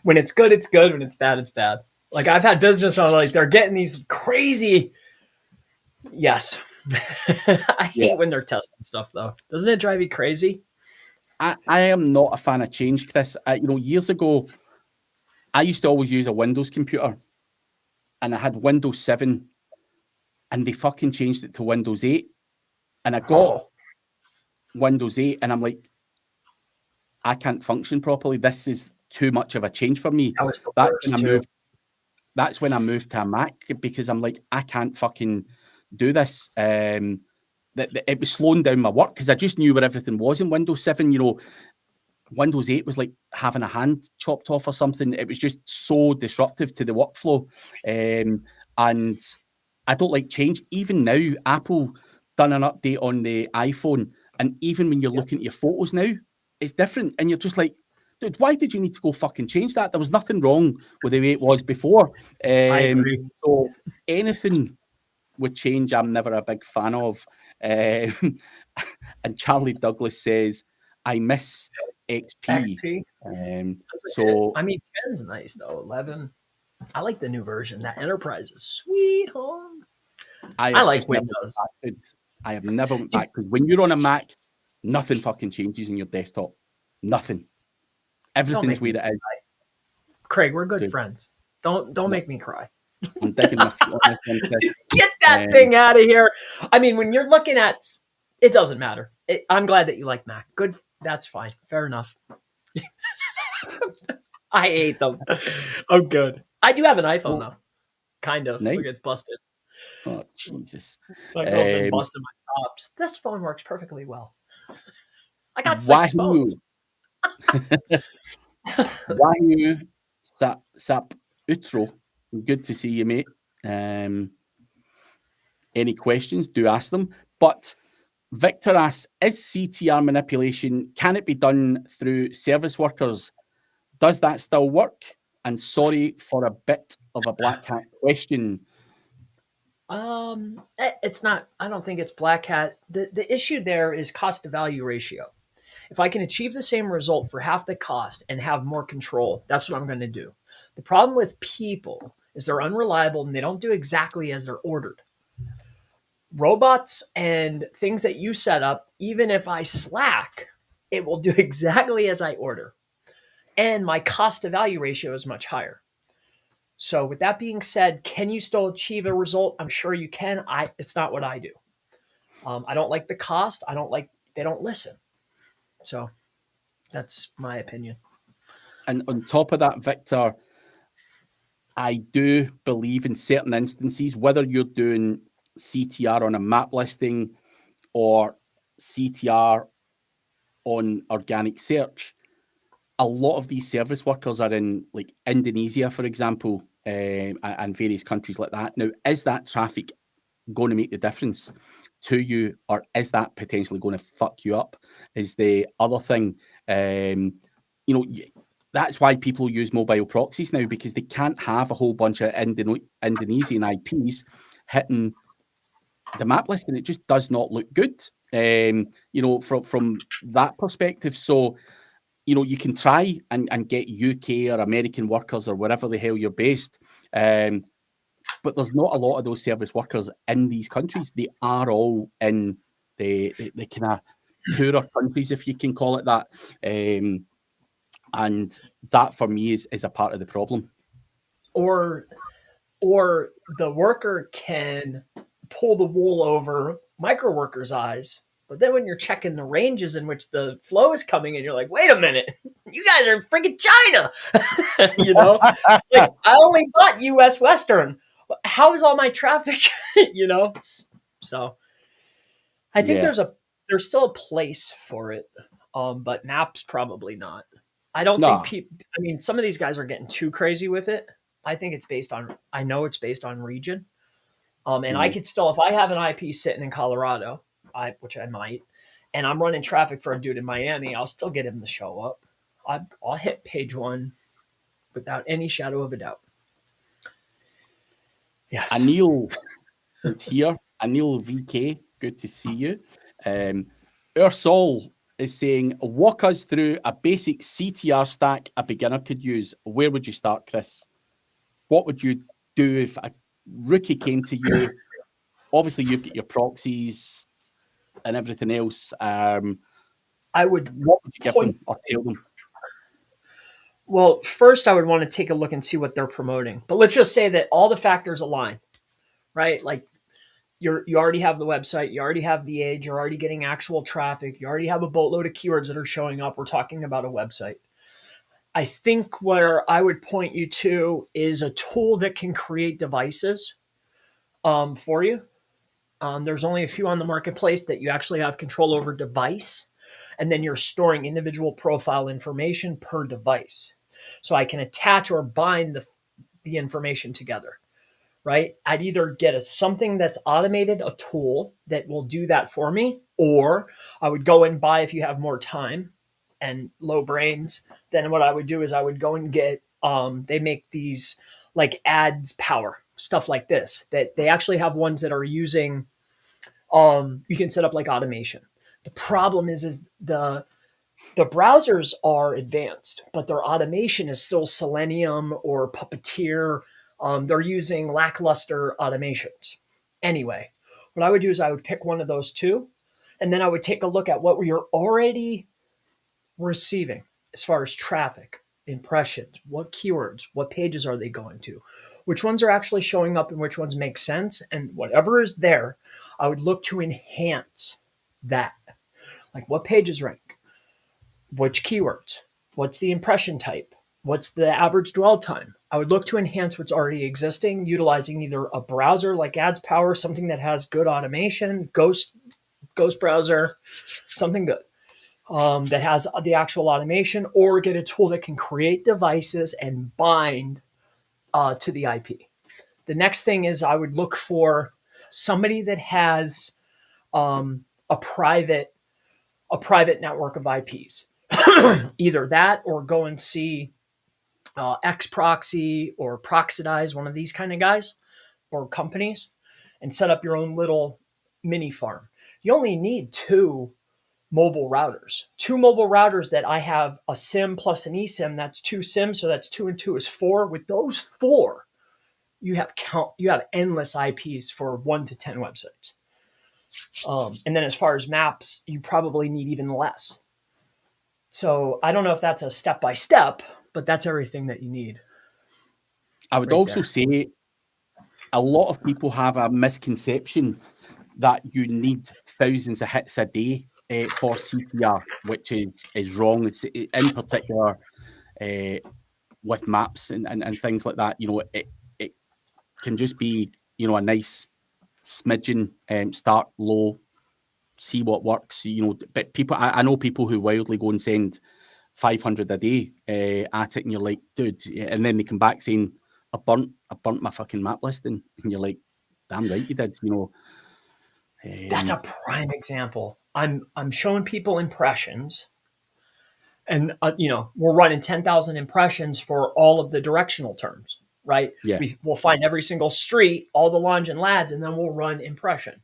when it's good, it's good. When it's bad, it's bad. Like I've had business on like they're getting these crazy. Yes, I hate when they're testing stuff though. Doesn't it drive you crazy? I am not a fan of change, Chris. Years ago, I used to always use a Windows computer, and I had Windows 7, and they fucking changed it to Windows 8, and I got Windows 8, and I'm like, I can't function properly. This is too much of a change for me. That was the worst too. That's when I moved to a Mac, because I'm like, I can't fucking do this. It was slowing down my work because I just knew where everything was in Windows 7. Windows 8 was like having a hand chopped off or something. It was just so disruptive to the workflow. And I don't like change. Even now, Apple done an update on the iPhone. And even when you're looking at your photos now, it's different. And you're just like, dude, why did you need to go fucking change that? There was nothing wrong with the way it was before. I agree. So anything with change, I'm never a big fan of. And Charlie Douglas says, I miss XP. So I mean, 10's nice though. 11, I like the new version. That Enterprise is sweet home. I like Windows. I have never went back, because when you're on a Mac, nothing fucking changes in your desktop. Nothing. Everything's where it is. Craig, we're good friends. Don't make me cry. I'm digging my feet on this one. Get that thing out of here. I mean, when you're looking at it, doesn't matter. I'm glad that you like Mac. Good. That's fine. Fair enough. I hate them. I'm good. I do have an iPhone though. Kind of. Nice. Look, it's busted. Oh, Jesus. My girl's been busting my tops. This phone works perfectly well. I got 6 phones. Wahoo Sap Utro. Good to see you, mate. Any questions, do ask them. But Victor asks, is CTR manipulation, can it be done through service workers? Does that still work? And sorry for a bit of a black hat question. It's not, I don't think it's black hat. The issue there is cost to value ratio. If I can achieve the same result for half the cost and have more control, that's what I'm going to do. The problem with people is they're unreliable and they don't do exactly as they're ordered. Robots and things that you set up, even if I slack, it will do exactly as I order. And my cost to value ratio is much higher. So with that being said, can you still achieve a result? I'm sure you can. It's not what I do. I don't like the cost. They don't listen. So that's my opinion. And on top of that, Victor, I do believe in certain instances, whether you're doing CTR on a map listing or CTR on organic search, a lot of these service workers are in like Indonesia, for example, and various countries like that. Now, is that traffic going to make the difference to you, or is that potentially going to fuck you up? Is the other thing. That's why people use mobile proxies now, because they can't have a whole bunch of Indonesian IPs hitting the map list, and it just does not look good, from that perspective. So, you can try and get UK or American workers or wherever the hell you're based, but there's not a lot of those service workers in these countries. They are all in the kind of poorer countries, if you can call it that. And that for me is a part of the problem. Or the worker can pull the wool over micro workers' eyes. But then when you're checking the ranges in which the flow is coming in, you're like, wait a minute, you guys are freaking China. Like, I only bought US Western. How is all my traffic? So I think there's still a place for it. But maps probably not. I don't think some of these guys are getting too crazy with it. I think I know it's based on region. And I could still, if I have an IP sitting in Colorado, which I might, and I'm running traffic for a dude in Miami, I'll still get him to show up. I'll hit page 1 without any shadow of a doubt. Yes. Anil is here. Anil VK, good to see you. Ursol is saying, walk us through a basic CTR stack a beginner could use. Where would you start, Chris? What would you do if a rookie came to you? Obviously, you've got your proxies and everything else. What would you give them or tell them? Well, first, I would want to take a look and see what they're promoting. But let's just say that all the factors align, right? Like you already have the website, you already have the age, you're already getting actual traffic, you already have a boatload of keywords that are showing up. We're talking about a website. I think where I would point you to is a tool that can create devices for you. There's only a few on the marketplace that you actually have control over device, and then you're storing individual profile information per device. So I can attach or bind the information together, right? I'd either get something that's automated, a tool that will do that for me, or I would go and buy, if you have more time and low brains, then what I would do is I would go and get, they make these like ads power, stuff like this, that they actually have ones that are using, you can set up like automation. The problem is the browsers are advanced, but their automation is still Selenium or Puppeteer. They're using lackluster automations. Anyway, what I would do is I would pick one of those two, and then I would take a look at what you're already receiving as far as traffic, impressions, what keywords, what pages are they going to, which ones are actually showing up and which ones make sense. And whatever is there, I would look to enhance that. Like what pages rank, which keywords, what's the impression type, what's the average dwell time. I would look to enhance what's already existing, utilizing either a browser like AdWords, something that has good automation, Ghost browser, something good that has the actual automation, or get a tool that can create devices and bind to the IP. The next thing is I would look for somebody that has a private network of IPs. Either that or go and see Xproxy or Proxidize, one of these kind of guys or companies, and set up your own little mini farm. You only need two mobile routers that I have a SIM plus an eSIM. That's 2 SIMs. So that's 2 and 2 is 4. With those 4, you have endless IPs for 1 to 10 websites. And then as far as maps, you probably need even less. So I don't know if that's a step-by-step, but that's everything that you need. I would also say a lot of people have a misconception that you need thousands of hits a day for CTR, which is wrong. It's in particular with maps and things like that. You know, it can just be, you know, a nice smidgen, start low, see what works. You know, but people, I know people who wildly go and send 500 a day at it, and you're like, dude, and then they come back saying, I burnt my fucking map listing, and you're like, damn right you did, you know. That's a prime example. I'm showing people impressions, and you know, we're running 10,000 impressions for all of the directional terms, right? Yeah. We'll find every single street, all the longe and lads, and then we'll run impression.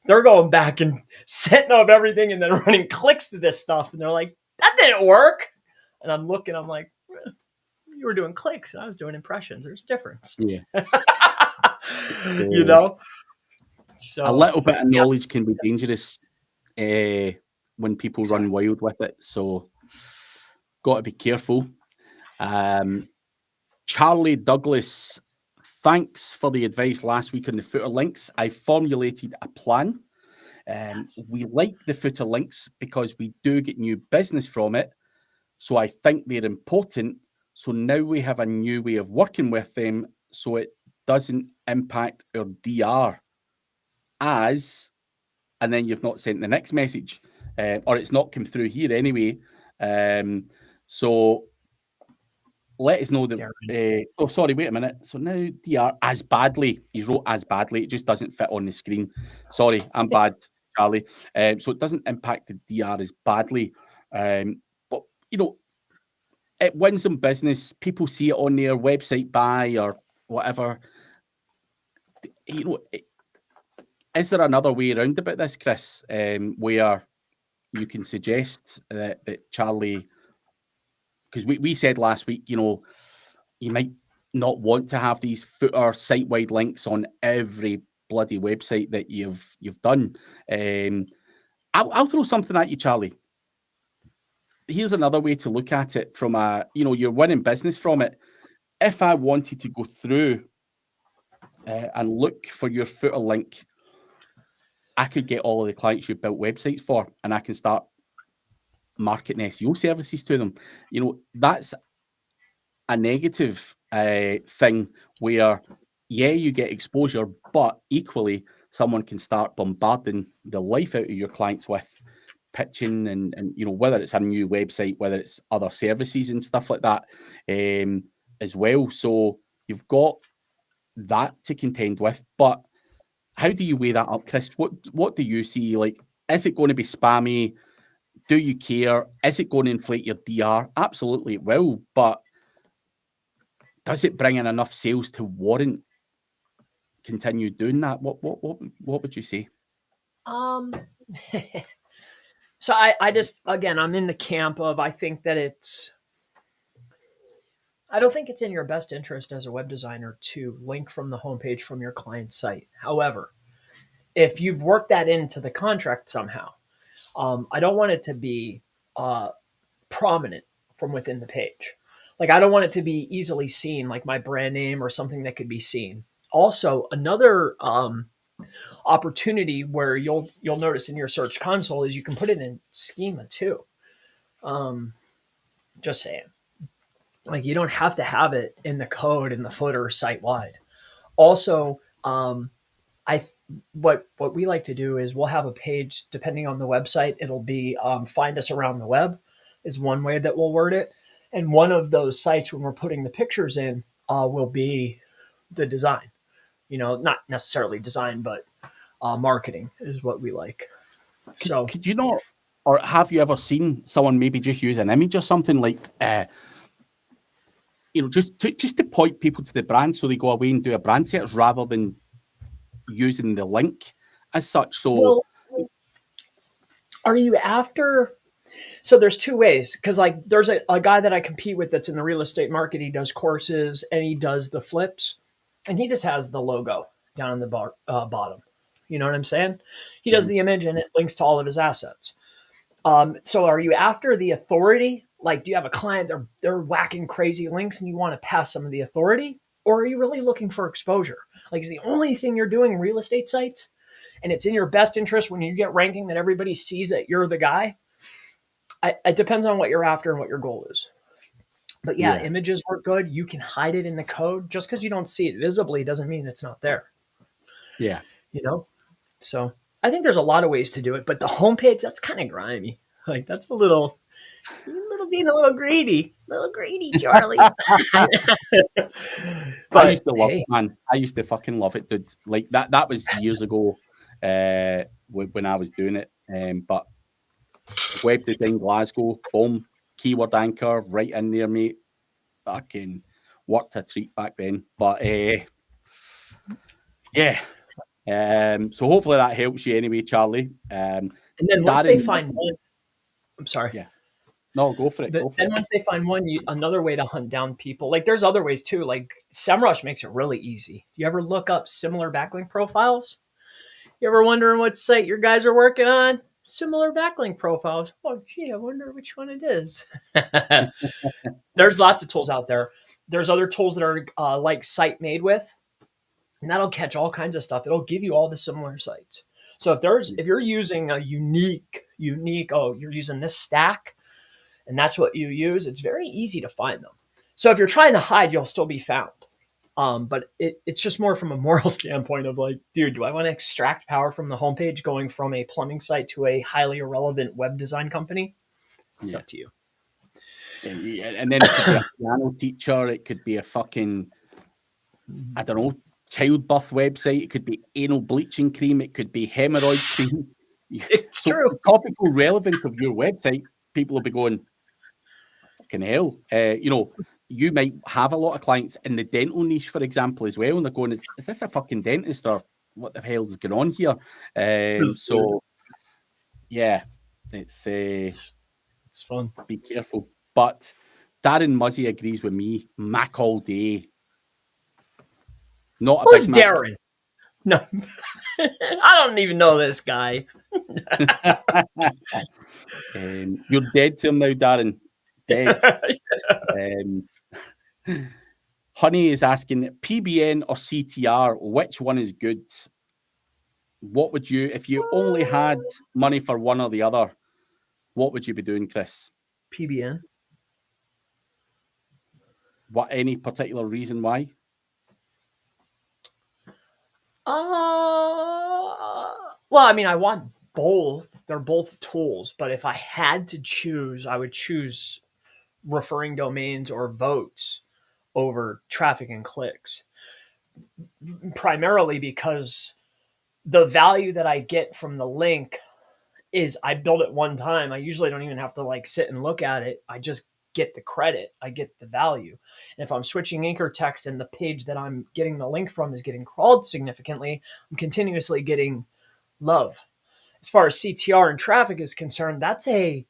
They're going back and setting up everything and then running clicks to this stuff, and they're like, that didn't work. And I'm looking, I'm like, you were doing clicks and I was doing impressions. There's a difference. Yeah. You know? So a little bit of knowledge can be dangerous when people run wild with it. So got to be careful. Charlie Douglas, thanks for the advice last week on the footer links. I formulated a plan. We like the footer links because we do get new business from it. So I think they're important. So now we have a new way of working with them so it doesn't impact our DR as, and then you've not sent the next message, or it's not come through here anyway. So let us know that, oh, sorry, wait a minute. So now DR as badly, he wrote as badly, it just doesn't fit on the screen. Sorry, I'm bad. Charlie. So it doesn't impact the DR as badly. But, you know, it wins them business. People see it on their website buy or whatever. You know, is there another way around about this, Chris, where you can suggest that Charlie, because we said last week, you know, you might not want to have these footer site-wide links on every bloody website that you've done. I'll throw something at you, Charlie. Here's another way to look at it from a, you know, you're winning business from it. If I wanted to go through and look for your footer link, I could get all of the clients you built websites for, and I can start marketing SEO services to them. You know, that's a negative thing where, yeah, you get exposure, but equally someone can start bombarding the life out of your clients with pitching and you know, whether it's a new website, whether it's other services and stuff like that as well. So you've got that to contend with. But how do you weigh that up, Chris? What do you see? Like, is it going to be spammy? Do you care? Is it going to inflate your DR? Absolutely it will, but does it bring in enough sales to warrant continue doing that? What would you say? So I just, again, I'm in the camp of, I don't think it's in your best interest as a web designer to link from the homepage from your client's site. However, if you've worked that into the contract somehow, I don't want it to be prominent from within the page. Like, I don't want it to be easily seen, like my brand name or something that could be seen. Also, another opportunity where you'll notice in your search console is you can put it in schema too. Just saying. Like, you don't have to have it in the code in the footer site wide. Also, what we like to do is we'll have a page depending on the website. It'll be find us around the web is one way that we'll word it. And one of those sites when we're putting the pictures in will be the design. You know, not necessarily design, but marketing is what we like. So could you not, or have you ever seen someone maybe just use an image or something like, you know, just to point people to the brand so they go away and do a brand search rather than using the link as such? So, well, are you after? So there's two ways, because like there's a guy that I compete with that's in the real estate market. He does courses and he does the flips, and he just has the logo down in the bottom. You know what I'm saying? He does the image and it links to all of his assets. So are you after the authority? Like, do you have a client, they're whacking crazy links and you want to pass some of the authority? Or are you really looking for exposure? Like, is the only thing you're doing real estate sites and it's in your best interest when you get ranking that everybody sees that you're the guy? It depends on what you're after and what your goal is. But yeah, images work good. You can hide it in the code. Just because you don't see it visibly doesn't mean it's not there. Yeah. You know? So I think there's a lot of ways to do it, but the homepage, that's kind of grimy. Like, that's being a little greedy, Charlie. But I used to love it, man. I used to fucking love it, dude. Like that was years ago when I was doing it. But web design Glasgow, boom, keyword anchor right in there, mate. Fucking worked a treat back then. But yeah. So hopefully that helps you anyway, Charlie. And then once they find one, I'm sorry. Yeah. No, go for it. Once they find one, another way to hunt down people. Like, there's other ways too. Like, SEMrush makes it really easy. Do you ever look up similar backlink profiles? You ever wondering what site your guys are working on? Similar backlink profiles. Oh, gee, I wonder which one it is. There's lots of tools out there. There's other tools that are like SiteMade with, and that'll catch all kinds of stuff. It'll give you all the similar sites. So if you're using a unique, you're using this stack, and that's what you use, it's very easy to find them. So if you're trying to hide, you'll still be found. But it's just more from a moral standpoint of like, dude, do I want to extract power from the homepage going from a plumbing site to a highly irrelevant web design company? It's up to you. And then it could be a piano teacher. It could be a fucking, I don't know, childbirth website. It could be anal bleaching cream. It could be hemorrhoid cream. It's true. The topical relevance of your website, people will be going, fucking hell. You might have a lot of clients in the dental niche, for example, as well, and they're going, is this a fucking dentist, or what the hell is going on here? Yeah, it's fun. Be careful. But Darren Muzzy agrees with me. Mac all day. Not a Who's Big Mac. Darren? No, I don't even know this guy. You're dead to him now, Darren. Dead. Honey is asking, PBN or CTR, which one is good? What would you, if you only had money for one or the other, what would you be doing, Chris? PBN. What, any particular reason why? Well, I mean, I want both. They're both tools, but if I had to choose, I would choose referring domains or votes over traffic and clicks. Primarily because the value that I get from the link is I build it one time. I usually don't even have to like sit and look at it. I just get the credit. I get the value. And if I'm switching anchor text and the page that I'm getting the link from is getting crawled significantly, I'm continuously getting love. As far as CTR and traffic is concerned, that's a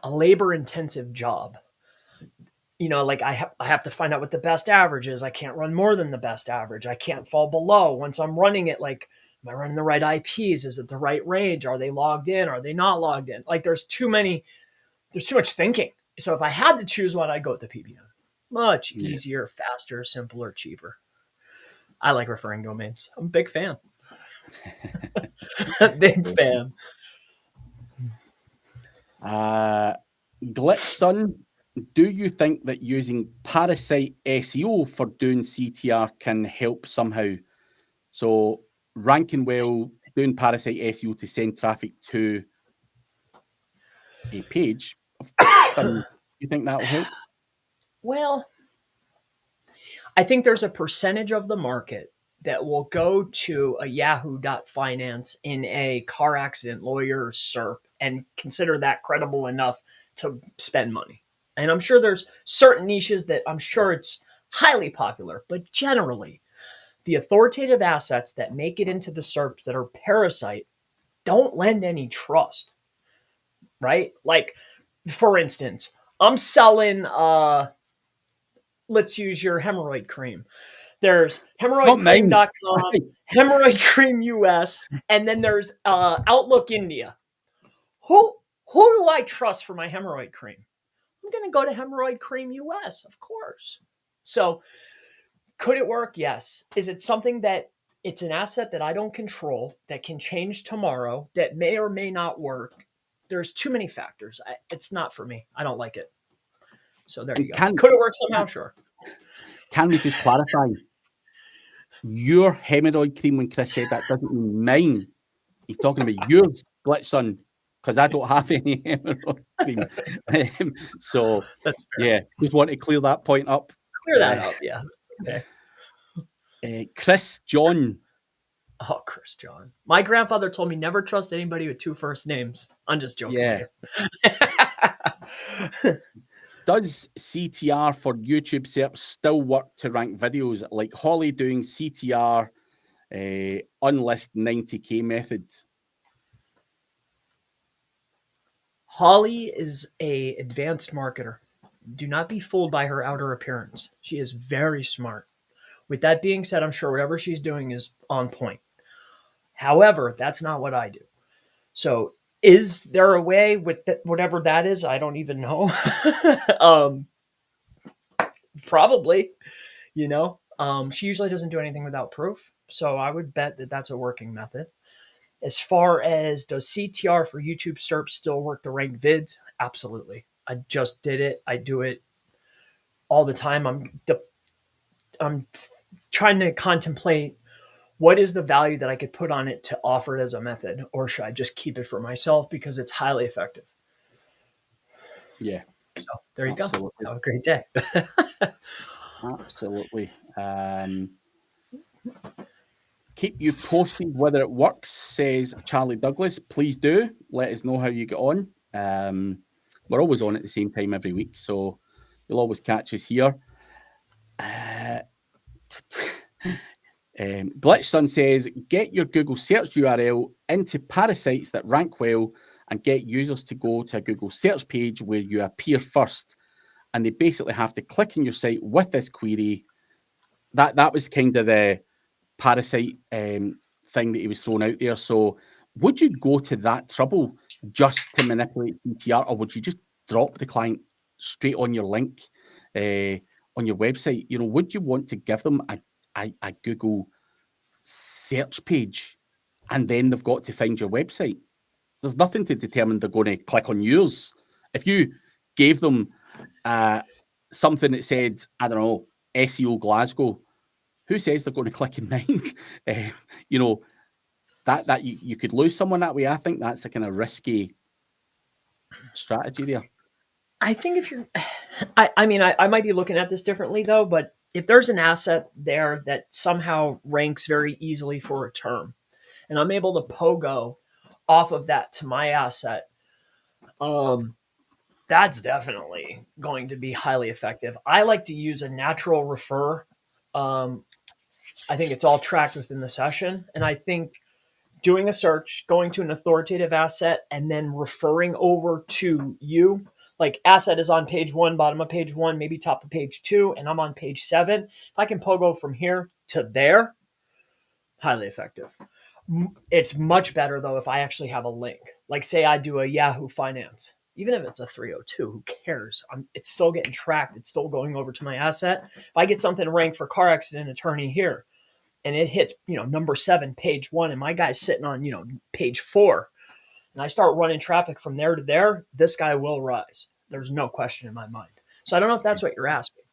labor intensive job. Like I have to find out what the best average is. I can't run more than the best average. I can't fall below. Once I'm running it, like, am I running the right IPs? Is it the right range? Are they logged in? Are they not logged in? Like there's too much thinking. So if I had to choose one, I'd go with the PBN. Much easier, faster, simpler, cheaper. I like referring domains. I'm a big fan. Big fan. Glitch Sun, do you think that using Parasite SEO for doing CTR can help somehow? So ranking well, doing Parasite SEO to send traffic to a page, do you think that will help? Well, I think there's a percentage of the market that will go to a yahoo.finance in a car accident lawyer SERP and consider that credible enough to spend money. And I'm sure there's certain niches that I'm sure it's highly popular, but generally the authoritative assets that make it into the SERPs that are Parasite don't lend any trust, right? Like, for instance, I'm selling, let's use your hemorrhoid cream. There's hemorrhoidcream.com, hemorrhoid cream US, and then there's Outlook India. Who do I trust for my hemorrhoid cream? I'm going to go to hemorrhoid cream US, of course. So could it work? Yes. Is it something that it's an asset that I don't control, that can change tomorrow, that may or may not work? There's too many factors. It's not for me. I don't like it. So there you go. Could it work somehow? Sure. Can we just clarify? Your hemorrhoid cream, when Chris said that, doesn't mean mine. He's talking about yours, Glitch Sun, because I don't have any hemorrhoid cream. So that's fair. Yeah, just want to clear that point up. Clear that up, yeah. Okay. Chris John. Oh, Chris John. My grandfather told me never trust anybody with two first names. I'm just joking. Yeah. Does CTR for YouTube SERP still work to rank videos, like Holly doing CTR unlist 90K method? Holly is a advanced marketer. Do not be fooled by her outer appearance. She is very smart. With that being said, I'm sure whatever she's doing is on point. However, that's not what I do. So is there a way with whatever that is? I don't even know. Probably, she usually doesn't do anything without proof. So I would bet that that's a working method. As far as does CTR for YouTube SERP still work to rank vids? Absolutely. I just did it. I do it all the time. I'm trying to contemplate what is the value that I could put on it to offer it as a method, or should I just keep it for myself because it's highly effective? Yeah. So there you go. Have a great day. Absolutely. Keep you posted whether it works, says Charlie Douglas. Please do. Let us know how you get on. We're always on at the same time every week, so you'll always catch us here. Glitch Sun says, get your Google search URL into parasites that rank well and get users to go to a Google search page where you appear first. And they basically have to click on your site with this query. That was kind of the Parasite thing that he was throwing out there. So would you go to that trouble just to manipulate CTR, or would you just drop the client straight on your link on your website? You know, would you want to give them a Google search page and then they've got to find your website? There's nothing to determine they're going to click on yours. If you gave them something that said, I don't know, SEO Glasgow, who says they're going to click in mine? You know, that you could lose someone that way. I think that's a kind of risky strategy there. I think if you're, I might be looking at this differently though, but if there's an asset there that somehow ranks very easily for a term, and I'm able to pogo off of that to my asset, that's definitely going to be highly effective. I like to use a natural refer. I think it's all tracked within the session. And I think doing a search, going to an authoritative asset, and then referring over to you, like asset is on page 1, bottom of page 1, maybe top of page 2, and I'm on page 7. If I can pogo from here to there, highly effective. It's much better though if I actually have a link. Like say I do a Yahoo Finance. Even if it's a 302, who cares? It's still getting tracked. It's still going over to my asset. If I get something ranked for car accident attorney here, and it hits, number 7, page 1, and my guy's sitting on, page 4, and I start running traffic from there to there, this guy will rise. There's no question in my mind. So I don't know if that's what you're asking,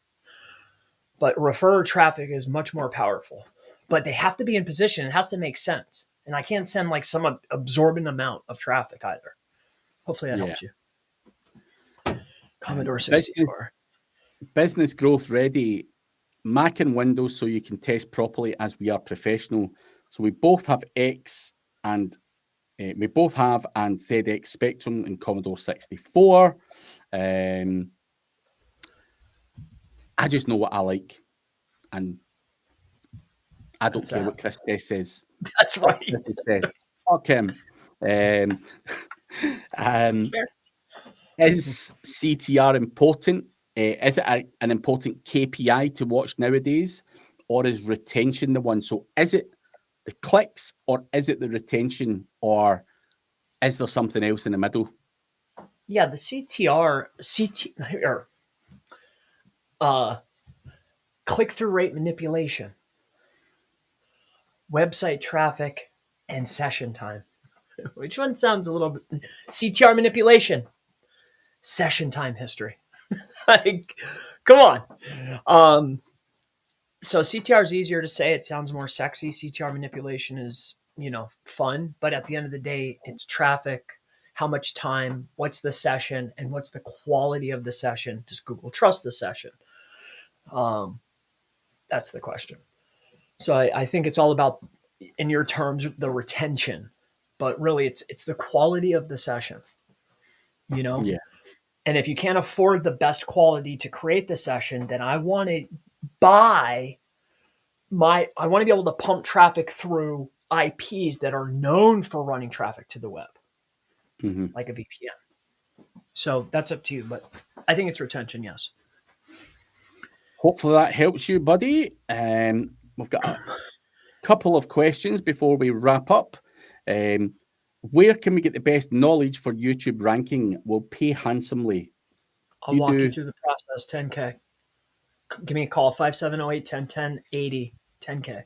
but refer traffic is much more powerful, but they have to be in position. It has to make sense. And I can't send like some absorbent amount of traffic either. Hopefully that helps you. Commodore 64. Business growth ready. Mac and Windows, so you can test properly as we are professional. So we both have X and ZX Spectrum and Commodore 64. I just know what I like, and I don't care what Chris Test says. That's right. Fuck him. Is CTR important? Is it an important KPI to watch nowadays, or is retention the one? So is it the clicks, or is it the retention, or is there something else in the middle? Yeah, the CTR, click-through rate manipulation, website traffic, and session time. Which one sounds a little bit? CTR manipulation, session time history. Like, come on. So CTR is easier to say. It sounds more sexy. CTR manipulation is, fun. But at the end of the day, it's traffic, how much time, what's the session, and what's the quality of the session? Does Google trust the session? That's the question. So I think it's all about, in your terms, the retention. But really, it's the quality of the session, Yeah. And if you can't afford the best quality to create the session, then I want to I want to be able to pump traffic through IPs that are known for running traffic to the web, like a VPN. So that's up to you, but I think it's retention, yes. Hopefully that helps you, buddy. We've got a couple of questions before we wrap up. Where can we get the best knowledge for YouTube ranking? We'll pay handsomely. I'll walk you through the process. 10K. Give me a call. 5708-1010-80. 10K.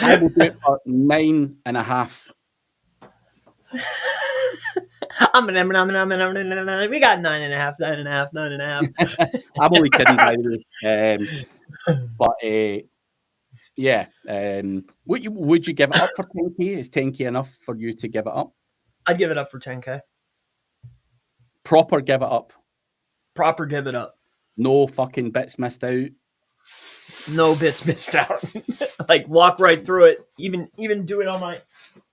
I will do it for 9.5. We got 9.5. I'm only kidding, by the way. But yeah. Would you give it up for 10K? Is 10K enough for you to give it up? I'd give it up for 10K. Proper give it up. Proper give it up. No fucking bits missed out. No bits missed out. Like walk right through it. Even do it on my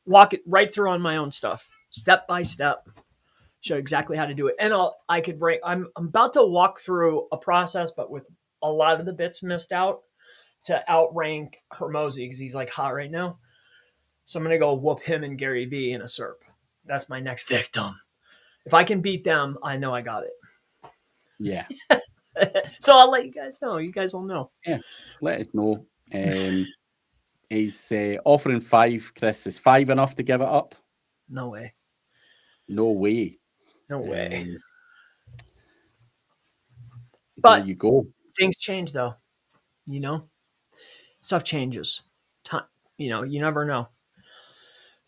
walk it right through on my own stuff, step by step. Show exactly how to do it, and I could break. I'm about to walk through a process, but with a lot of the bits missed out to outrank Hermosi because he's like hot right now. So I'm gonna go whoop him and Gary Vee in a SERP. That's my next victim. If I can beat them, I know I got it. Yeah. So I'll let you guys know. You guys will know. Yeah, let us know. He's offering 5, Chris. Is 5 enough to give it up? No way. No way. No way. But there you go. Things change though. Stuff changes. Time, you never know.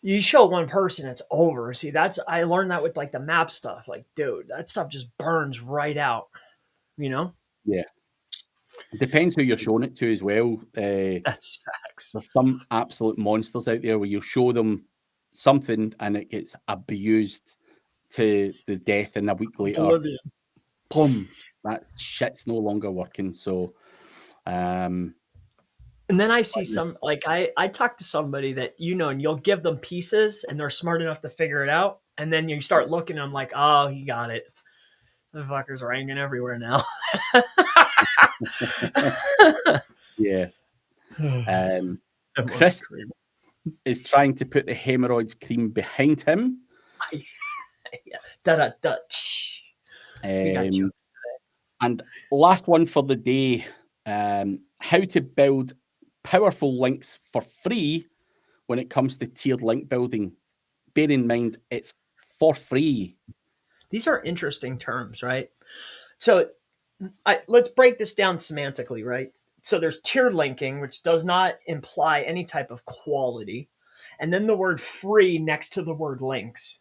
You show one person, it's over. See, I learned that with like the map stuff. Like, dude, that stuff just burns right out. Yeah. It depends who you're showing it to as well. That's facts. There's some absolute monsters out there where you show them something and it gets abused to the death, and a week later, Oblivion. boom, that shit's no longer working. So, and then I see some, like I talk to somebody that, and you'll give them pieces and they're smart enough to figure it out. And then you start looking and I'm like, oh, he got it. Those fuckers are hanging everywhere now. Yeah. Chris is trying to put the hemorrhoids cream behind him. And last one for the day, how to build powerful links for free when it comes to tiered link building. Bear in mind, it's for free. These are interesting terms, right? So let's break this down semantically, right? So there's tiered linking, which does not imply any type of quality. And then the word free next to the word links.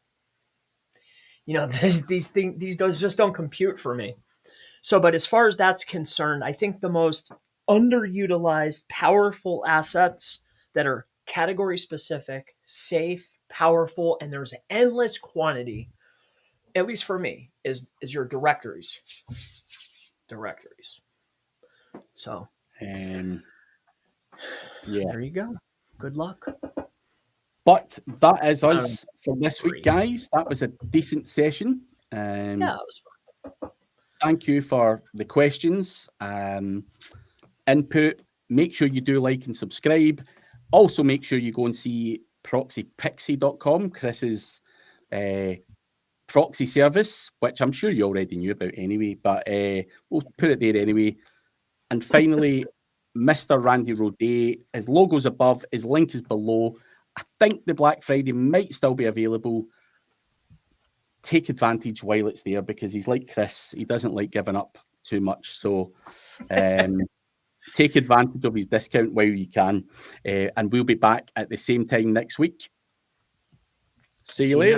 These just don't compute for me. So, but as far as that's concerned, I think the most underutilized, powerful assets that are category specific, safe, powerful, and there's endless quantity, at least for me, is your directories. So, yeah, there you go. Good luck. But that is us for this week, guys. That was a decent session. Yeah, it was fun. Thank you for the questions, input. Make sure you do like and subscribe. Also, make sure you go and see proxypixie.com, Chris's proxy service, which I'm sure you already knew about anyway, but we'll put it there anyway. And finally, Mr. Randy Rodet, his logo's above, his link is below. I think the Black Friday might still be available. Take advantage while it's there, because he's like Chris. He doesn't like giving up too much. So take advantage of his discount while you can. And we'll be back at the same time next week. See you later.